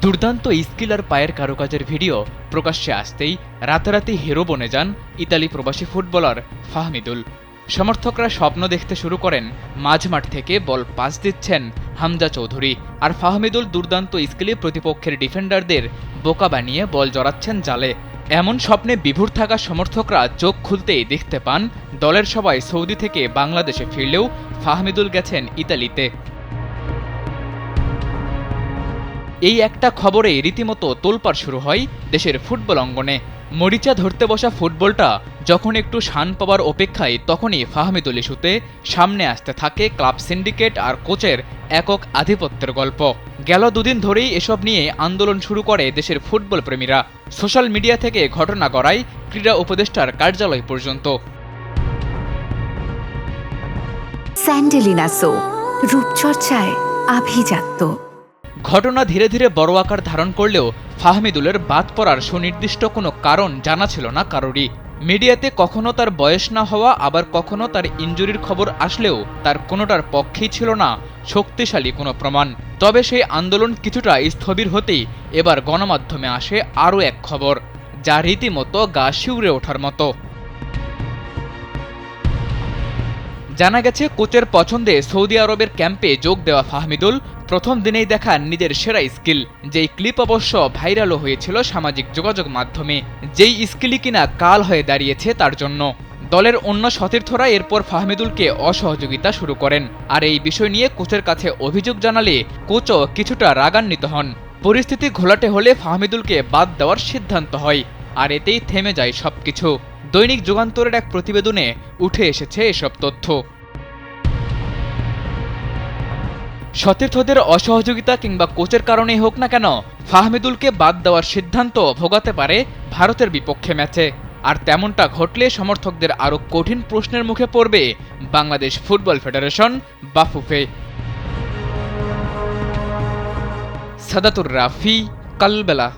দুর্দান্ত স্কিল আর পায়ের কারুকাজের ভিডিও প্রকাশ্যে আসতেই রাতারাতি হিরো বনে যান ইতালি প্রবাসী ফুটবলার ফাহমিদুল। সমর্থকরা স্বপ্ন দেখতে শুরু করেন মাঝমাঠ থেকে বল পাস দিচ্ছেন হামজা চৌধুরী, আর ফাহমিদুল দুর্দান্ত স্কিলে প্রতিপক্ষের ডিফেন্ডারদের বোকা বানিয়ে বল জড়াচ্ছেন জালে। এমন স্বপ্নে বিভোর থাকা সমর্থকরা চোখ খুলতেই দেখতে পান দলের সবাই সৌদি থেকে বাংলাদেশে ফিরলেও ফাহমিদুল গেছেন ইতালিতে। এই একটা খবরে রীতিমতো তোলপাড় শুরু হয় দেশের ফুটবল অঙ্গনে। মরিচা ধরতে বসা ফুটবলটা যখন একটু শান পাওয়ার অপেক্ষায়, তখনই ফাহমিদুল ইস্যুতে সামনে আসতে থাকে ক্লাব সিন্ডিকেট আর কোচের একক আধিপত্যের গল্প। গেল দুদিন ধরেই এসব নিয়ে আন্দোলন শুরু করে দেশের ফুটবল প্রেমীরা। সোশ্যাল মিডিয়া থেকে ঘটনা গড়ায় ক্রীড়া উপদেষ্টার কার্যালয় পর্যন্ত। স্যান্ডেলিনা সো, রূপচর্চায় আভিজাত্য। ঘটনা ধীরে ধীরে বড় আকার ধারণ করলেও ফাহমিদুলের বাদ পড়ার সুনির্দিষ্ট কোনো কারণ জানা ছিল না কারোরই। মিডিয়াতে কখনো তার বয়স না হওয়া, আবার কখনো তার ইনজুরির খবর আসলেও তার কোনোটার পক্ষেই ছিল না শক্তিশালী কোনো প্রমাণ। তবে সেই আন্দোলন কিছুটা স্থবির হতেই এবার গণমাধ্যমে আসে আরও এক খবর, যা রীতিমতো গা শিউরে ওঠার মতো। জানা গেছে কোচের পছন্দে সৌদি আরবের ক্যাম্পে যোগ দেওয়া ফাহমিদুল প্রথম দিনেই দেখান নিজের সেরা স্কিল, যেই ক্লিপ অবশ্য ভাইরালও হয়েছিল সামাজিক যোগাযোগ মাধ্যমে, যেই স্কিলই কিনা কাল হয়ে দাঁড়িয়েছে তার জন্য। দলের অন্য সতীর্থরা এরপর ফাহমিদুলকে অসহযোগিতা শুরু করেন, আর এই বিষয় নিয়ে কোচের কাছে অভিযোগ জানালে কোচও কিছুটা রাগান্বিত হন। পরিস্থিতি ঘোলাটে হলে ফাহমিদুলকে বাদ দেওয়ার সিদ্ধান্ত হয়, আর এতেই থেমে যায় সবকিছু। দৈনিক যুগান্তরের এক প্রতিবেদনে উঠে এসেছে এসব তথ্য। সতীর্থদের অসহযোগিতা কিংবা কোচের কারণেই হোক না কেন, ফাহমিদুলকে বাদ দেওয়ার সিদ্ধান্ত ভোগাতে পারে ভারতের বিপক্ষে ম্যাচে। আর তেমনটা ঘটলে সমর্থকদের আরও কঠিন প্রশ্নের মুখে পড়বে বাংলাদেশ ফুটবল ফেডারেশন বাফুফে। সাদাতুর রাফি, কালবেলা।